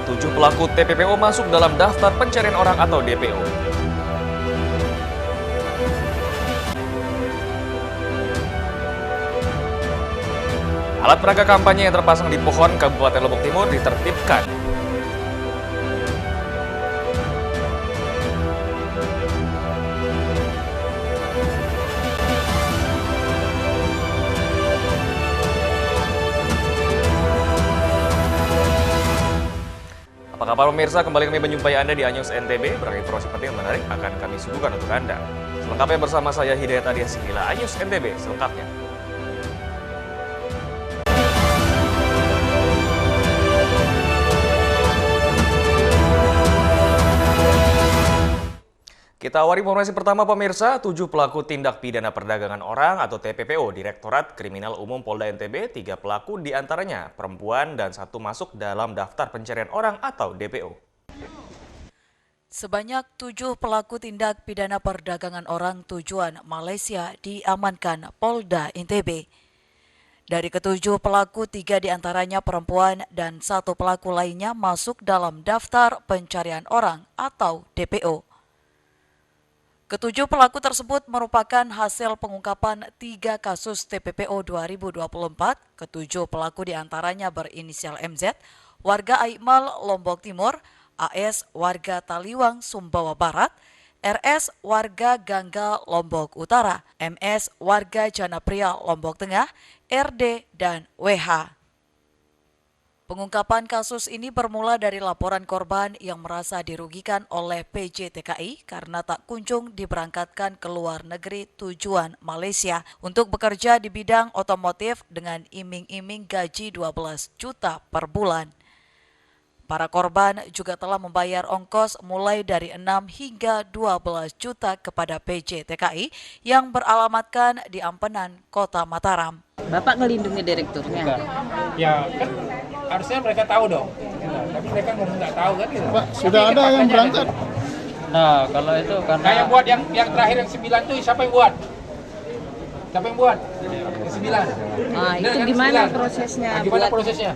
7 pelaku TPPO masuk dalam daftar pencarian orang atau DPO. Alat peraga kampanye yang terpasang di pohon Kabupaten Lombok Timur ditertibkan. Apa kabar pemirsa, kembali kami menjumpai Anda di Anyus NTB. Beragam informasi penting dan menarik akan kami suguhkan untuk Anda. Selengkapnya bersama saya Hidayat Adias, inilah Anyus NTB selengkapnya. Kita awali informasi pertama pemirsa, 7 pelaku tindak pidana perdagangan orang atau TPPO Direktorat Kriminal Umum Polda NTB, 3 pelaku diantaranya perempuan dan 1 masuk dalam daftar pencarian orang atau DPO. Sebanyak 7 pelaku tindak pidana perdagangan orang tujuan Malaysia diamankan Polda NTB. Dari ke-7 pelaku, 3 diantaranya perempuan dan 1 pelaku lainnya masuk dalam daftar pencarian orang atau DPO. Ketujuh pelaku tersebut merupakan hasil pengungkapan 3 kasus TPPO 2024. Ketujuh pelaku diantaranya berinisial MZ, warga Aimal, Lombok Timur, AS, warga Taliwang, Sumbawa Barat, RS, warga Gangga, Lombok Utara, MS, warga Janapria, Lombok Tengah, RD, dan WH. Pengungkapan kasus ini bermula dari laporan korban yang merasa dirugikan oleh PJTKI karena tak kunjung diberangkatkan ke luar negeri tujuan Malaysia untuk bekerja di bidang otomotif dengan iming-iming gaji 12 juta per bulan. Para korban juga telah membayar ongkos mulai dari 6 hingga 12 juta kepada PJTKI yang beralamatkan di Ampenan, Kota Mataram. Bapak ngelindungi direkturnya? Enggak. Ya kan harusnya mereka tahu dong. Gitu. Tapi mereka nggak tahu kan gitu. Pak, sudah ada yang berangkat? Nah, kalau itu karena... Nah, yang buat yang terakhir yang 9 itu siapa yang buat? Siapa yang buat? Yang 9. Ah, itu gimana prosesnya? Nah, gimana prosesnya?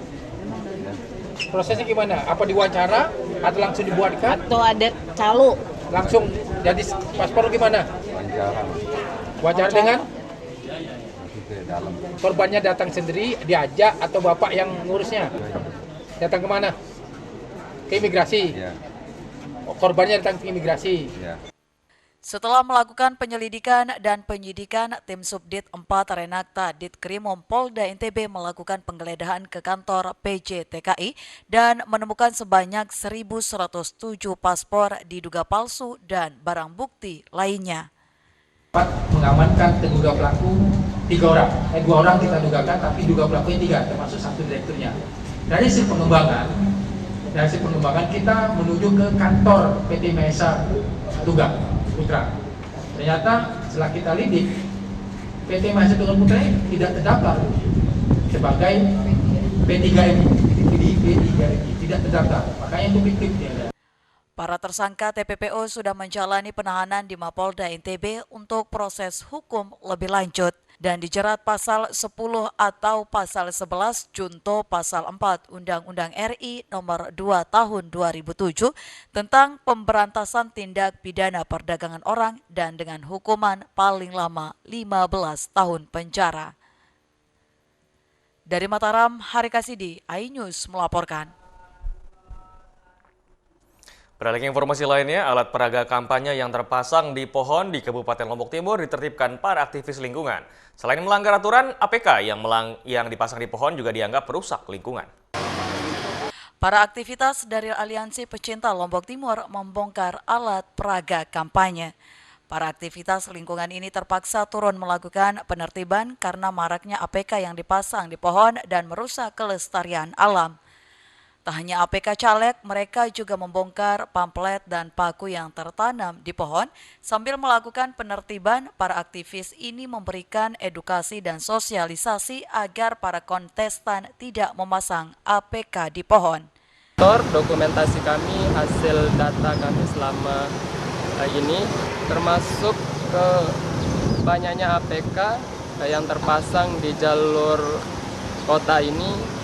Prosesnya gimana? Apa diwawancara atau langsung dibuatkan? Atau ada calo? Langsung jadi paspor gimana? Wawancara dengan? Korbannya datang sendiri, diajak atau bapak yang ngurusnya? Datang kemana? Ke imigrasi? Korbannya datang ke imigrasi? Setelah melakukan penyelidikan dan penyidikan, tim Subdit 4 Renakta Ditkrimum Polda NTB melakukan penggeledahan ke kantor PJTKI dan menemukan sebanyak 1.107 paspor diduga palsu dan barang bukti lainnya. Mengamankan terduga pelaku 3 orang. 2 orang kita dugakan, tapi duga pelakunya 3, termasuk 1 direkturnya. Dari hasil pengembangan kita menuju ke kantor PT Maesa Tugak Putra. Ternyata setelah kita lidik, PT Maesa Tugak Putra ini tidak terdaftar sebagai P3MI, tidak terdaftar. Makanya itu fiktif dia. Para tersangka TPPO sudah menjalani penahanan di Mapolda NTB untuk proses hukum lebih lanjut dan dijerat pasal 10 atau pasal 11 junto pasal 4 Undang-Undang RI nomor 2 tahun 2007 tentang pemberantasan tindak pidana perdagangan orang dan dengan hukuman paling lama 15 tahun penjara. Dari Mataram, Hari Kasidi, iNews melaporkan. Beralih ke informasi lainnya, alat peraga kampanye yang terpasang di pohon di Kabupaten Lombok Timur ditertibkan para aktivis lingkungan. Selain melanggar aturan, APK yang dipasang di pohon juga dianggap merusak lingkungan. Para aktivitas dari Aliansi Pecinta Lombok Timur membongkar alat peraga kampanye. Para aktivitas lingkungan ini terpaksa turun melakukan penertiban karena maraknya APK yang dipasang di pohon dan merusak kelestarian alam. Tak hanya APK caleg, mereka juga membongkar pamflet dan paku yang tertanam di pohon. Sambil melakukan penertiban, para aktivis ini memberikan edukasi dan sosialisasi agar para kontestan tidak memasang APK di pohon. Dokumentasi kami, hasil data kami selama ini, termasuk ke banyaknya APK yang terpasang di jalur kota ini,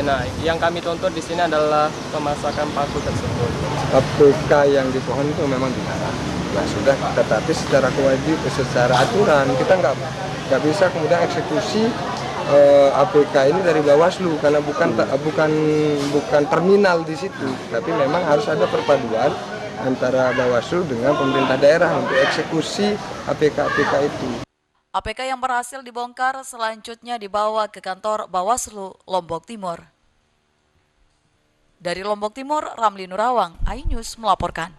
Nah, yang kami tuntut di sini adalah pemasakan paku tersebut. APK yang di pohon itu memang dilarang. Nah sudah, tetapi secara kewajiban, secara aturan kita nggak bisa kemudian eksekusi APK ini dari Bawaslu karena bukan terminal di situ, tapi memang harus ada perpaduan antara Bawaslu dengan pemerintah daerah untuk eksekusi APK itu. APK yang berhasil dibongkar selanjutnya dibawa ke kantor Bawaslu Lombok Timur. Dari Lombok Timur, Ramli Nurawang, iNews melaporkan.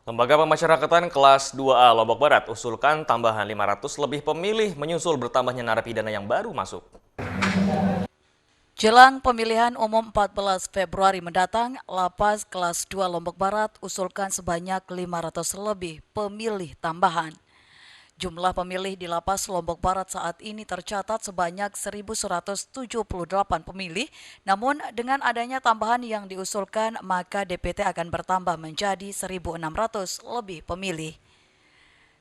Lembaga Pemasyarakatan kelas 2A Lombok Barat usulkan tambahan 500 lebih pemilih menyusul bertambahnya narapidana yang baru masuk. Jelang pemilihan umum 14 Februari mendatang, Lapas kelas 2 Lombok Barat usulkan sebanyak 500 lebih pemilih tambahan. Jumlah pemilih di Lapas Lombok Barat saat ini tercatat sebanyak 1.178 pemilih, namun dengan adanya tambahan yang diusulkan, maka DPT akan bertambah menjadi 1.600 lebih pemilih.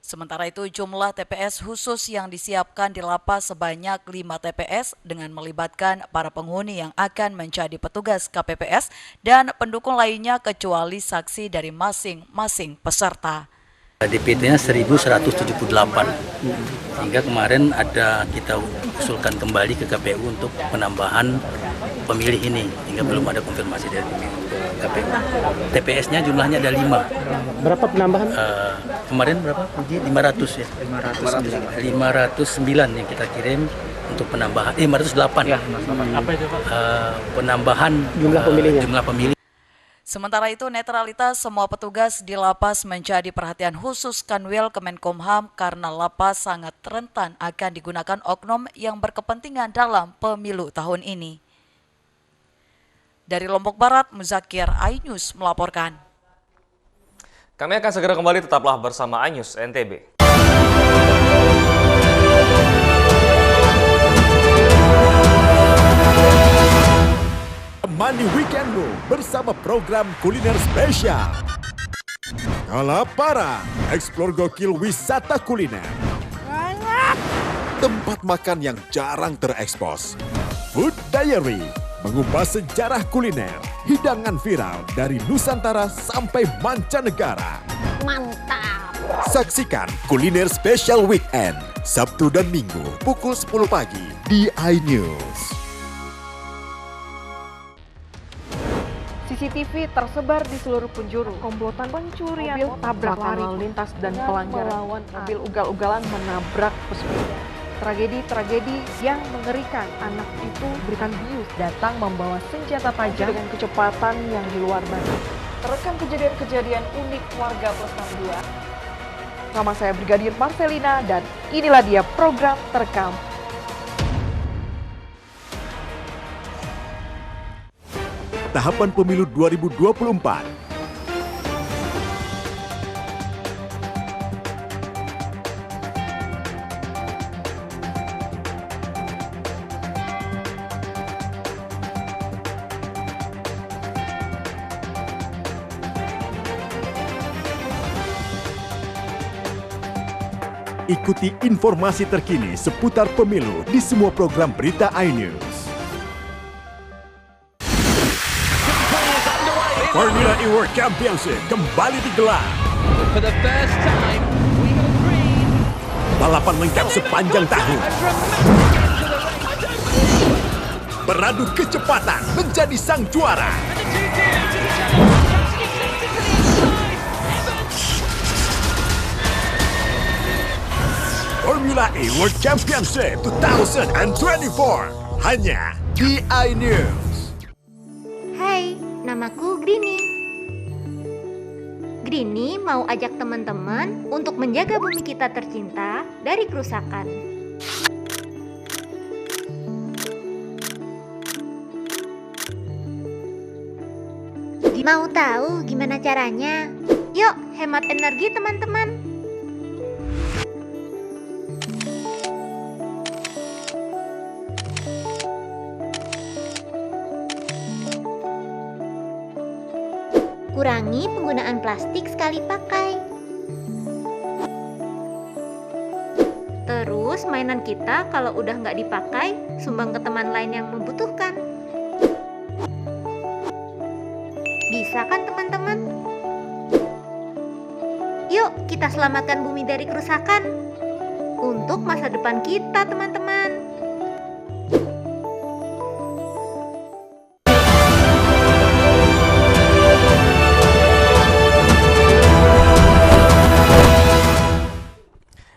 Sementara itu, jumlah TPS khusus yang disiapkan di Lapas sebanyak 5 TPS dengan melibatkan para penghuni yang akan menjadi petugas KPPS dan pendukung lainnya kecuali saksi dari masing-masing peserta. DPT-nya 1.178, sehingga kemarin kita usulkan kembali ke KPU untuk penambahan pemilih ini, hingga belum ada konfirmasi dari KPU. TPS-nya jumlahnya ada 5. Berapa penambahan? Kemarin berapa? 500 ya? 509 yang kita kirim untuk penambahan, 508. Ya, apa itu Pak? Penambahan Jumlah pemilihnya. Jumlah pemilih. Sementara itu, netralitas semua petugas di Lapas menjadi perhatian khusus Kanwil Kemenkumham karena Lapas sangat rentan akan digunakan oknum yang berkepentingan dalam pemilu tahun ini. Dari Lombok Barat, Muzakir, iNews melaporkan. Kami akan segera kembali, tetaplah bersama iNews NTB. Temani weekendmu bersama program kuliner spesial. Kalaparan, eksplor gokil wisata kuliner. Tempat makan yang jarang terekspos. Food Diary, mengupas sejarah kuliner, hidangan viral dari Nusantara sampai mancanegara. Mantap. Saksikan kuliner spesial weekend, Sabtu dan Minggu pukul 10 pagi di iNews. CCTV tersebar di seluruh penjuru. Komplotan pencurian, mobil tabrak lalu lintas dan pelanggaran melawan mobil ugal-ugalan menabrak pesepeda. Tragedi-tragedi yang mengerikan. Anak itu berikan bius, datang membawa senjata tajam dengan kecepatan yang di luar batas. Terekam kejadian-kejadian unik warga plus 62. Sama saya Brigadir Marcelina dan inilah dia program terekam. Tahapan pemilu 2024. Ikuti informasi terkini seputar pemilu di semua program berita iNews. Formula E World Championship kembali digelar. Balapan lengkap sepanjang tahun. Beradu kecepatan menjadi sang juara. Formula E World Championship 2024 hanya di iNews. Hai, namaku Grini. Grini mau ajak teman-teman untuk menjaga bumi kita tercinta dari kerusakan. Mau tahu gimana caranya? Yuk, hemat energi teman-teman. Kurangi penggunaan plastik sekali pakai. Terus mainan kita kalau udah nggak dipakai, sumbang ke teman lain yang membutuhkan. Bisa kan teman-teman? Yuk kita selamatkan bumi dari kerusakan untuk masa depan kita teman-teman.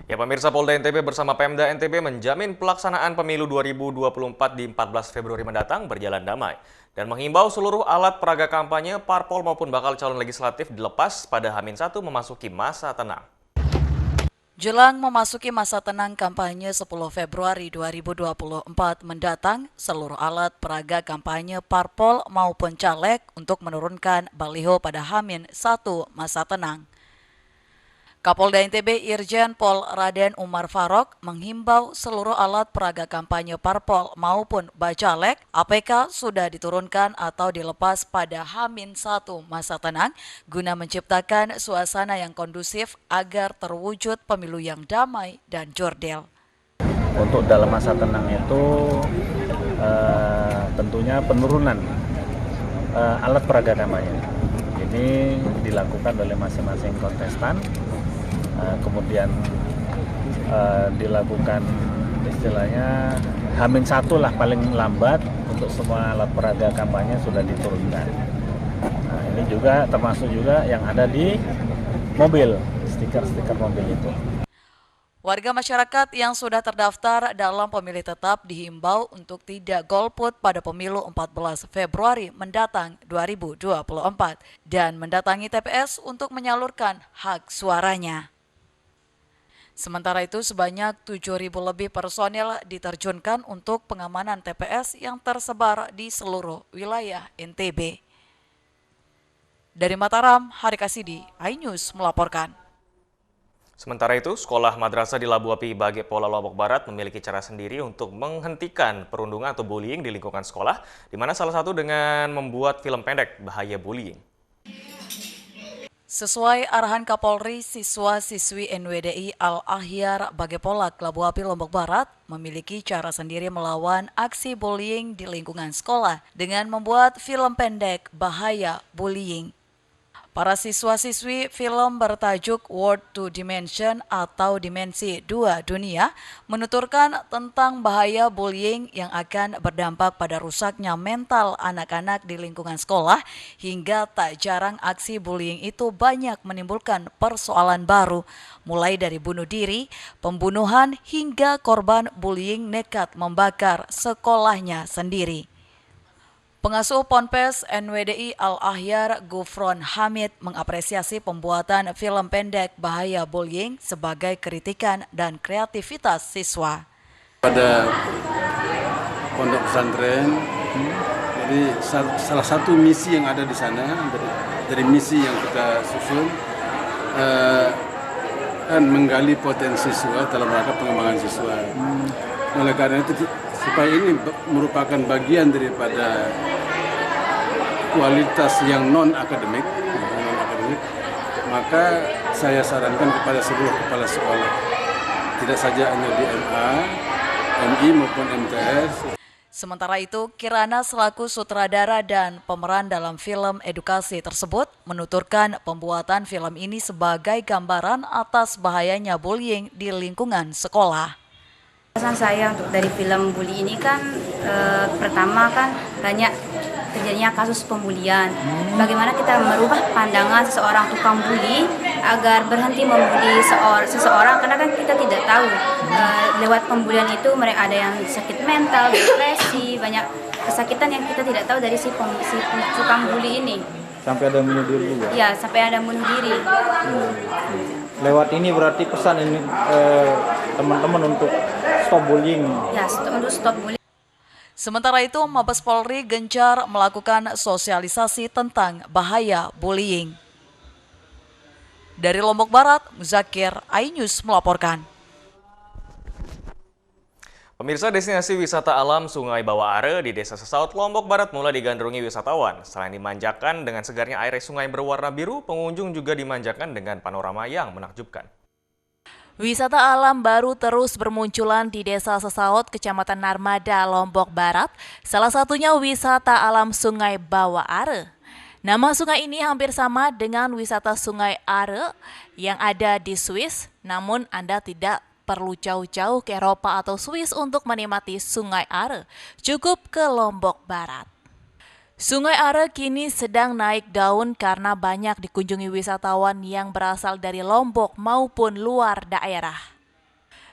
Ya, pemirsa, Polda NTB bersama Pemda NTB menjamin pelaksanaan pemilu 2024 di 14 Februari mendatang berjalan damai dan menghimbau seluruh alat peraga kampanye, parpol maupun bakal calon legislatif dilepas pada H-1 memasuki masa tenang. Jelang memasuki masa tenang kampanye 10 Februari 2024 mendatang, seluruh alat peraga kampanye, parpol maupun caleg untuk menurunkan baliho pada H-1 masa tenang. Kapolda NTB Irjen Pol Raden Umar Farok menghimbau seluruh alat peraga kampanye parpol maupun bacalek APK sudah diturunkan atau dilepas pada H-1 masa tenang guna menciptakan suasana yang kondusif agar terwujud pemilu yang damai dan jurdil. Untuk dalam masa tenang itu tentunya penurunan alat peraga kampanye. Ini dilakukan oleh masing-masing kontestan. Kemudian dilakukan istilahnya H-1 lah paling lambat untuk semua alat peraga kampanye sudah diturunkan. Nah, ini juga termasuk juga yang ada di mobil, stiker-stiker mobil itu. Warga masyarakat yang sudah terdaftar dalam pemilih tetap dihimbau untuk tidak golput pada pemilu 14 Februari mendatang 2024 dan mendatangi TPS untuk menyalurkan hak suaranya. Sementara itu, sebanyak 7.000 lebih personil diterjunkan untuk pengamanan TPS yang tersebar di seluruh wilayah NTB. Dari Mataram, Hari Kasidi, iNews melaporkan. Sementara itu, Sekolah Madrasah di Labu Api Bage Pola Lombok Barat memiliki cara sendiri untuk menghentikan perundungan atau bullying di lingkungan sekolah, di mana salah satu dengan membuat film pendek Bahaya Bullying. Sesuai arahan Kapolri, siswa-siswi NWDI Al-Ahyar Bagepolak Labu Api Lombok Barat memiliki cara sendiri melawan aksi bullying di lingkungan sekolah dengan membuat film pendek Bahaya Bullying. Para siswa-siswi film bertajuk World Two Dimension atau Dimensi 2 Dunia menuturkan tentang bahaya bullying yang akan berdampak pada rusaknya mental anak-anak di lingkungan sekolah hingga tak jarang aksi bullying itu banyak menimbulkan persoalan baru, mulai dari bunuh diri, pembunuhan hingga korban bullying nekat membakar sekolahnya sendiri. Pengasuh Ponpes NWDI Al-Ahyar Gufron Hamid mengapresiasi pembuatan film pendek Bahaya Bullying sebagai kritikan dan kreativitas siswa. Pada pondok pesantren, jadi salah satu misi yang ada di sana, dari misi yang kita susun, kan menggali potensi siswa dalam rangka pengembangan siswa. Oleh karena itu, supaya ini merupakan bagian daripada kualitas yang non-akademik, maka saya sarankan kepada seluruh kepala sekolah, tidak saja hanya di MA, MI maupun MTS. Sementara itu, Kirana selaku sutradara dan pemeran dalam film edukasi tersebut menuturkan pembuatan film ini sebagai gambaran atas bahayanya bullying di lingkungan sekolah. Pesan saya untuk dari film bully ini kan pertama kan banyak terjadinya kasus pembulian. Bagaimana kita merubah pandangan seseorang tukang bully agar berhenti membuli seseorang, karena kan kita tidak tahu lewat pembulian itu mereka ada yang sakit mental, depresi, banyak kesakitan yang kita tidak tahu dari si tukang bully ini. Sampai ada bunuh diri juga? Ya, sampai ada bunuh diri. Lewat ini berarti pesan ini teman-teman untuk stop bullying. Ya, untuk stop bullying. Sementara itu, Mabes Polri gencar melakukan sosialisasi tentang bahaya bullying. Dari Lombok Barat, Muzakir, iNews melaporkan. Pemirsa, destinasi wisata alam Sungai Bawah Are di Desa Sesaut, Lombok Barat mulai digandrungi wisatawan. Selain dimanjakan dengan segarnya air sungai berwarna biru, pengunjung juga dimanjakan dengan panorama yang menakjubkan. Wisata alam baru terus bermunculan di Desa Sesaut, Kecamatan Narmada, Lombok Barat. Salah satunya wisata alam Sungai Bawah Are. Nama sungai ini hampir sama dengan wisata Sungai Are yang ada di Swiss, namun Anda tidak perlu jauh-jauh ke Eropa atau Swiss untuk menikmati Sungai Are. Cukup ke Lombok Barat. Sungai Are kini sedang naik daun karena banyak dikunjungi wisatawan yang berasal dari Lombok maupun luar daerah.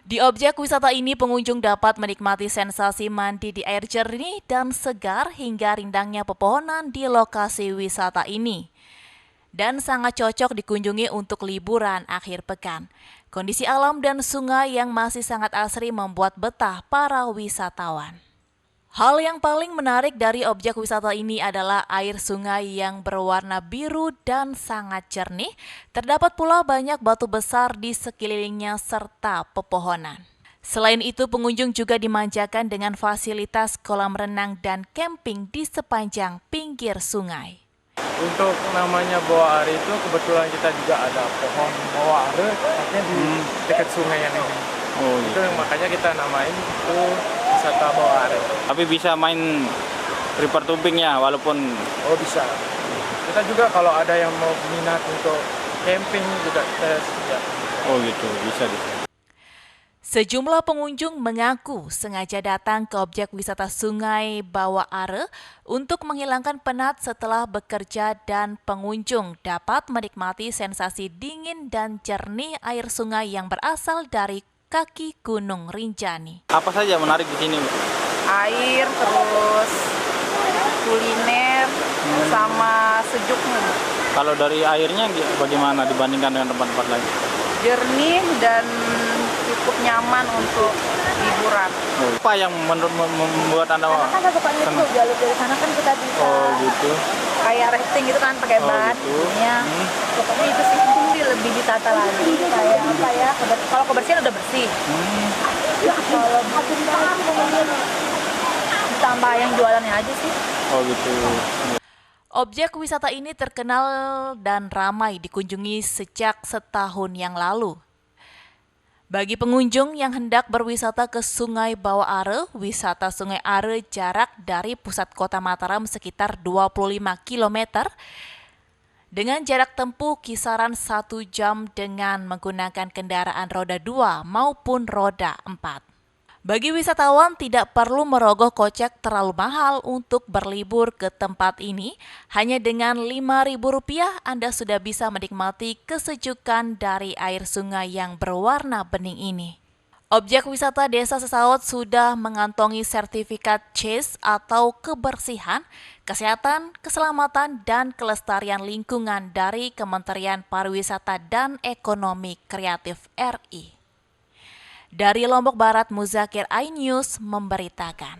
Di objek wisata ini pengunjung dapat menikmati sensasi mandi di air jernih dan segar hingga rindangnya pepohonan di lokasi wisata ini. Dan sangat cocok dikunjungi untuk liburan akhir pekan. Kondisi alam dan sungai yang masih sangat asri membuat betah para wisatawan. Hal yang paling menarik dari objek wisata ini adalah air sungai yang berwarna biru dan sangat jernih. Terdapat pula banyak batu besar di sekelilingnya serta pepohonan. Selain itu, pengunjung juga dimanjakan dengan fasilitas kolam renang dan camping di sepanjang pinggir sungai. Untuk namanya Bawah Are itu kebetulan kita juga ada pohon Bawah Are, artinya di dekat sungai yang ini. Oh, itu yang makanya kita namain itu wisata Bawah Are. Tapi bisa main river tubingnya walaupun... Oh bisa. Kita juga kalau ada yang mau minat untuk camping juga kita siap. Oh gitu, bisa. Sejumlah pengunjung mengaku sengaja datang ke objek wisata Sungai Bawah Are untuk menghilangkan penat setelah bekerja dan pengunjung dapat menikmati sensasi dingin dan jernih air sungai yang berasal dari kaki Gunung Rinjani. Apa saja menarik di sini? Air, terus kuliner, sama sejuknya. Kalau dari airnya bagaimana dibandingkan dengan tempat-tempat lain? Jernih dan cukup nyaman untuk liburan. Apa yang membuat Anda Karena kan suka itu jalur dari sana kan kita bisa. Oh gitu. Kayak rafting gitu kan pakai ban. Gitu. Ya. Pokoknya itu sih lebih ditata lagi. Kayak apa ya? Kalau kebersihan udah bersih. Kalau ditambah yang jualannya aja sih. Oh gitu. Objek wisata ini terkenal dan ramai dikunjungi sejak setahun yang lalu. Bagi pengunjung yang hendak berwisata ke Sungai Bawah Are, wisata Sungai Are jarak dari pusat kota Mataram sekitar 25 km dengan jarak tempuh kisaran 1 jam dengan menggunakan kendaraan roda 2 maupun roda 4. Bagi wisatawan tidak perlu merogoh kocek terlalu mahal untuk berlibur ke tempat ini. Hanya dengan Rp5.000 Anda sudah bisa menikmati kesejukan dari air sungai yang berwarna bening ini. Objek wisata Desa Sesaut sudah mengantongi sertifikat CES atau kebersihan, kesehatan, keselamatan, dan kelestarian lingkungan dari Kementerian Pariwisata dan Ekonomi Kreatif RI. Dari Lombok Barat, Muzakir iNews memberitakan.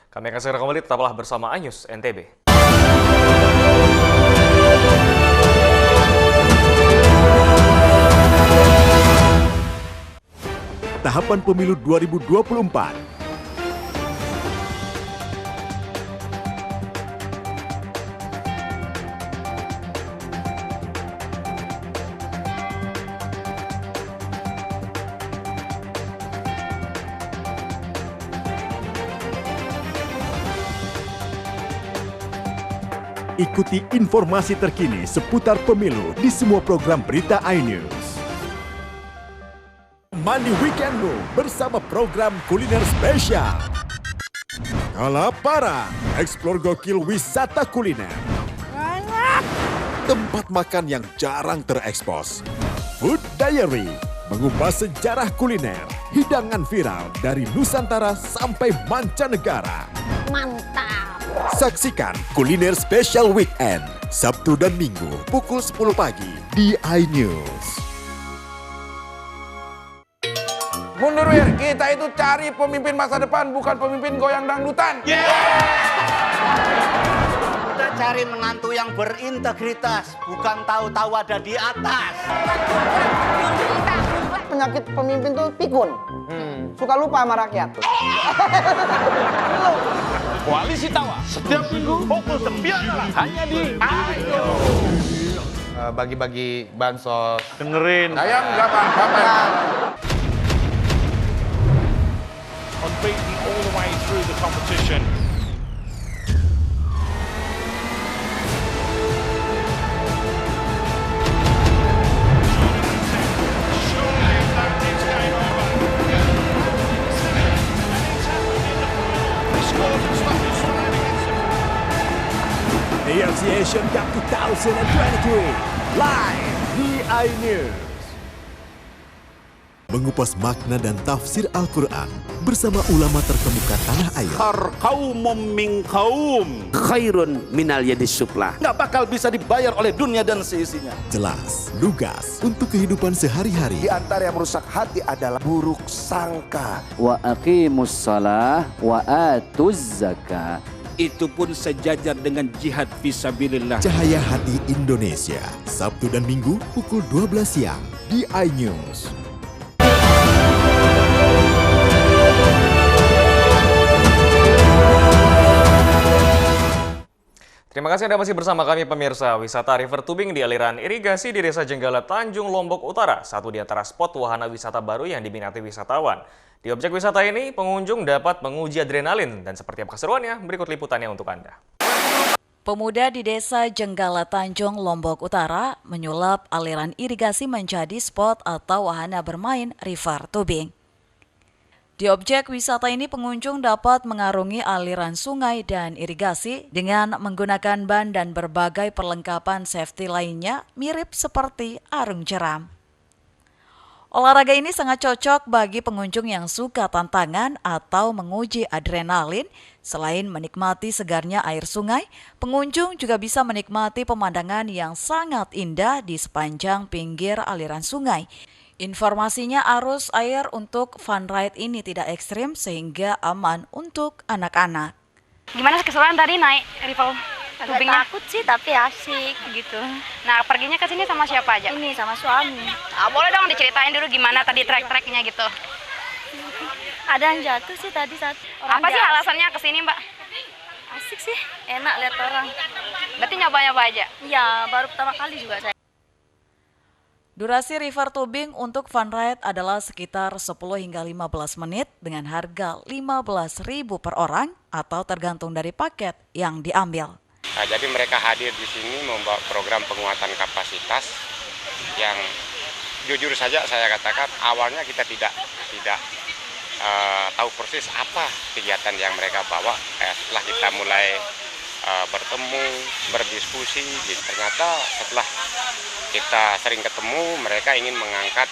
Kami akan segera kembali, tetaplah bersama iNews NTB. Tahapan Pemilu 2024. Ikuti informasi terkini seputar pemilu di semua program berita iNews. Mandi weekendmu bersama program kuliner spesial. Kalaparan, eksplor gokil wisata kuliner. Tempat makan yang jarang terekspos. Food Diary, mengupas sejarah kuliner, hidangan viral dari Nusantara sampai mancanegara. Mantap! Saksikan Kuliner Special Weekend, Sabtu dan Minggu, pukul 10 pagi di iNews. Mundur Wir, kita itu cari pemimpin masa depan, bukan pemimpin goyang dangdutan. Kita cari menantu yang berintegritas, bukan tahu-tahu ada di atas. Penyakit pemimpin tuh pikun. Suka lupa sama rakyat. Koalisi Tawa, setiap minggu pukul 9 hanya di iNews. bagi-bagi bansos. Dengerin. Saya nggak apa-apa. Unbeaten all the way through the competition. AFC Asian Cup 2023 live di iNews. Mengupas makna dan tafsir Al-Quran bersama ulama terkemuka tanah air. Kaumum min kaum khairun minal yadis sufla. Nggak bakal bisa dibayar oleh dunia dan seisinya. Jelas, lugas untuk kehidupan sehari-hari. Di antara yang merusak hati adalah buruk sangka. Wa aqimus shalah wa atuz zakah. Itu pun sejajar dengan jihad fisabilillah. Cahaya Hati Indonesia, Sabtu dan Minggu pukul 12 siang di iNews. Terima kasih Anda masih bersama kami pemirsa. Wisata River Tubing di aliran irigasi di Desa Jenggala Tanjung, Lombok Utara, satu di antara spot wahana wisata baru yang diminati wisatawan. Di objek wisata ini, pengunjung dapat menguji adrenalin dan seperti apa keseruannya, berikut liputannya untuk Anda. Pemuda di Desa Jenggala Tanjung, Lombok Utara menyulap aliran irigasi menjadi spot atau wahana bermain River Tubing. Di objek wisata ini pengunjung dapat mengarungi aliran sungai dan irigasi dengan menggunakan ban dan berbagai perlengkapan safety lainnya mirip seperti arung jeram. Olahraga ini sangat cocok bagi pengunjung yang suka tantangan atau menguji adrenalin. Selain menikmati segarnya air sungai, pengunjung juga bisa menikmati pemandangan yang sangat indah di sepanjang pinggir aliran sungai. Informasinya arus air untuk fun ride ini tidak ekstrim sehingga aman untuk anak-anak. Gimana keseruan tadi naik rival tubingnya? Takut sih tapi asik gitu. Nah perginya ke sini sama siapa aja? Ini sama suami. Boleh dong diceritain dulu gimana tadi trek-treknya gitu. Ada yang jatuh sih tadi saat orang Apa sih alasannya ke sini Mbak? Asik sih, enak lihat orang. Berarti nyoba-nyoba aja? Iya, baru pertama kali juga saya. Durasi River Tubing untuk fun ride adalah sekitar 10 hingga 15 menit dengan harga Rp15.000 per orang atau tergantung dari paket yang diambil. Nah, jadi mereka hadir di sini membawa program penguatan kapasitas yang jujur saja saya katakan awalnya kita tidak tahu persis apa kegiatan yang mereka bawa. Setelah kita mulai bertemu, berdiskusi, ternyata setelah kita sering ketemu, mereka ingin mengangkat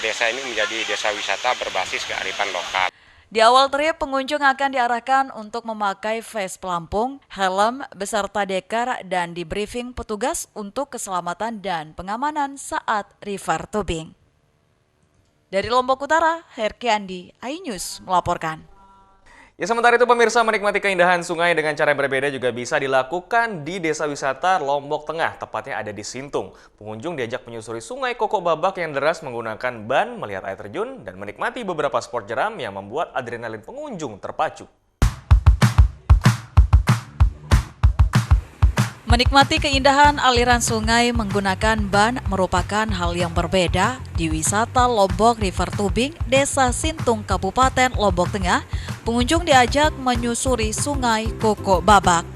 desa ini menjadi desa wisata berbasis kearifan lokal. Di awal trip, pengunjung akan diarahkan untuk memakai vest pelampung, helm, beserta dekar, dan di briefing petugas untuk keselamatan dan pengamanan saat River Tubing. Dari Lombok Utara, Herkiandi, iNews melaporkan. Ya sementara itu pemirsa, menikmati keindahan sungai dengan cara yang berbeda juga bisa dilakukan di Desa Wisata Lombok Tengah, tepatnya ada di Sintung. Pengunjung diajak menyusuri sungai Kokok Babak yang deras menggunakan ban, melihat air terjun, dan menikmati beberapa sport jeram yang membuat adrenalin pengunjung terpacu. Menikmati keindahan aliran sungai menggunakan ban merupakan hal yang berbeda di wisata Lombok River Tubing, Desa Sintung, Kabupaten Lombok Tengah. Pengunjung diajak menyusuri sungai Kokok Babak.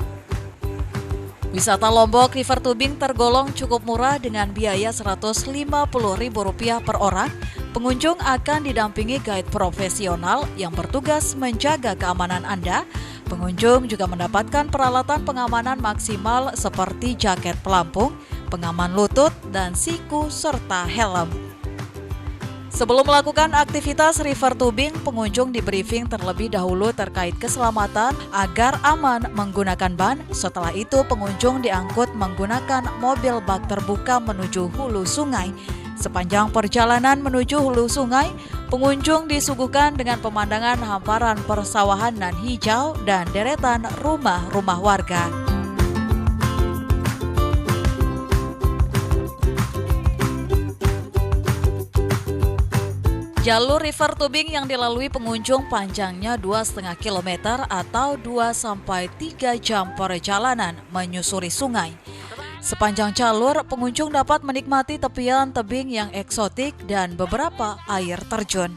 Wisata Lombok River Tubing tergolong cukup murah dengan biaya Rp150.000 per orang. Pengunjung akan didampingi guide profesional yang bertugas menjaga keamanan Anda. Pengunjung juga mendapatkan peralatan pengamanan maksimal seperti jaket pelampung, pengaman lutut, dan siku, serta helm. Sebelum melakukan aktivitas River Tubing, pengunjung di-briefing terlebih dahulu terkait keselamatan agar aman menggunakan ban. Setelah itu, pengunjung diangkut menggunakan mobil bak terbuka menuju hulu sungai. Sepanjang perjalanan menuju hulu sungai, pengunjung disuguhkan dengan pemandangan hamparan persawahan nan hijau dan deretan rumah-rumah warga. Jalur River Tubing yang dilalui pengunjung panjangnya 2,5 km atau 2-3 jam perjalanan menyusuri sungai. Sepanjang jalur, pengunjung dapat menikmati tepian tebing yang eksotik dan beberapa air terjun.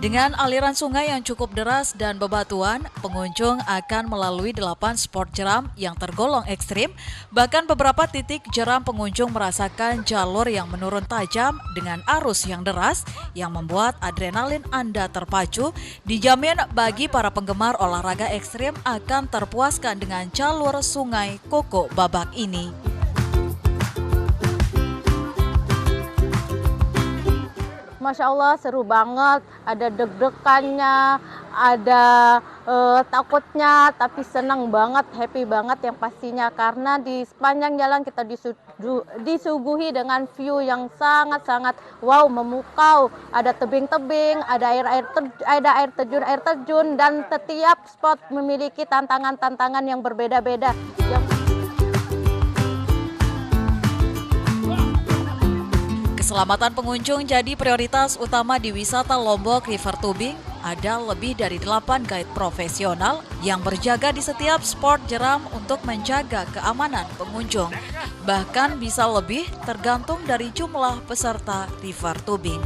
Dengan aliran sungai yang cukup deras dan bebatuan, pengunjung akan melalui 8 spot jeram yang tergolong ekstrim. Bahkan beberapa titik jeram pengunjung merasakan jalur yang menurun tajam dengan arus yang deras yang membuat adrenalin Anda terpacu. Dijamin bagi para penggemar olahraga ekstrim akan terpuaskan dengan jalur sungai Koko Babak ini. Masya Allah seru banget, ada deg-degannya, ada takutnya, tapi senang banget, happy banget yang pastinya karena di sepanjang jalan kita disuguhi dengan view yang sangat-sangat wow, memukau, ada tebing-tebing, ada air terjun, dan setiap spot memiliki tantangan-tantangan yang berbeda-beda. Keselamatan pengunjung jadi prioritas utama di wisata Lombok River Tubing. Ada lebih dari 8 guide profesional yang berjaga di setiap spot jeram untuk menjaga keamanan pengunjung. Bahkan bisa lebih tergantung dari jumlah peserta River Tubing.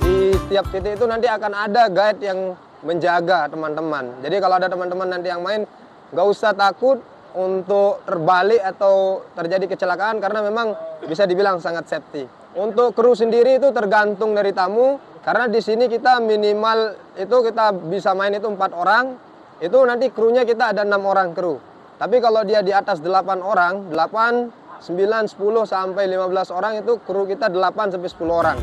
Di setiap titik itu nanti akan ada guide yang menjaga teman-teman. Jadi kalau ada teman-teman nanti yang main, nggak usah takut untuk terbalik atau terjadi kecelakaan karena memang bisa dibilang sangat safety. Untuk kru sendiri itu tergantung dari tamu karena di sini kita minimal itu kita bisa main itu 4 orang. Itu nanti krunya kita ada 6 orang kru. Tapi kalau dia di atas 8 orang, 8, 9, 10 sampai 15 orang itu kru kita 8 sampai 10 orang.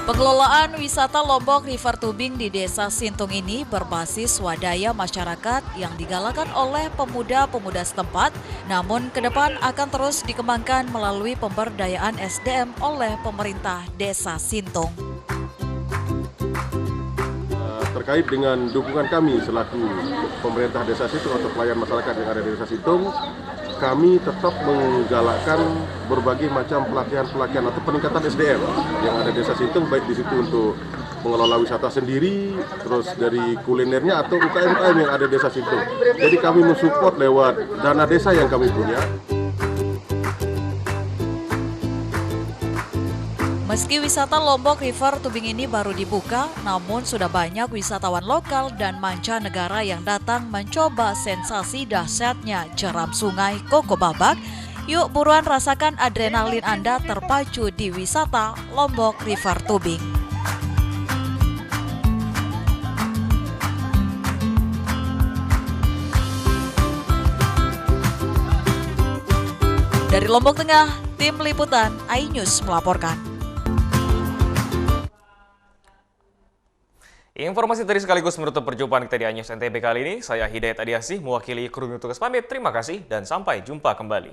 Pengelolaan wisata Lombok River Tubing di Desa Sintung ini berbasis swadaya masyarakat yang digalakan oleh pemuda-pemuda setempat, namun ke depan akan terus dikembangkan melalui pemberdayaan SDM oleh pemerintah Desa Sintung. Terkait dengan dukungan kami selaku pemerintah Desa Sintung atau pelayan masyarakat yang ada di Desa Sintung, kami tetap menggalakkan berbagai macam pelatihan-pelatihan atau peningkatan SDM yang ada di Desa Sintung, baik di situ untuk mengelola wisata sendiri, terus dari kulinernya atau UKM-UKM yang ada di Desa Sintung. Jadi kami mensupport lewat dana desa yang kami punya. Meski wisata Lombok River Tubing ini baru dibuka, namun sudah banyak wisatawan lokal dan mancanegara yang datang mencoba sensasi dahsyatnya jeram sungai Koko Babak. Yuk buruan rasakan adrenalin Anda terpacu di wisata Lombok River Tubing. Dari Lombok Tengah, tim liputan iNews melaporkan. Informasi tadi sekaligus menutup perjumpaan kita di iNews NTB kali ini. Saya Hidayat Adiasih, mewakili kru tugas pamit. Terima kasih dan sampai jumpa kembali.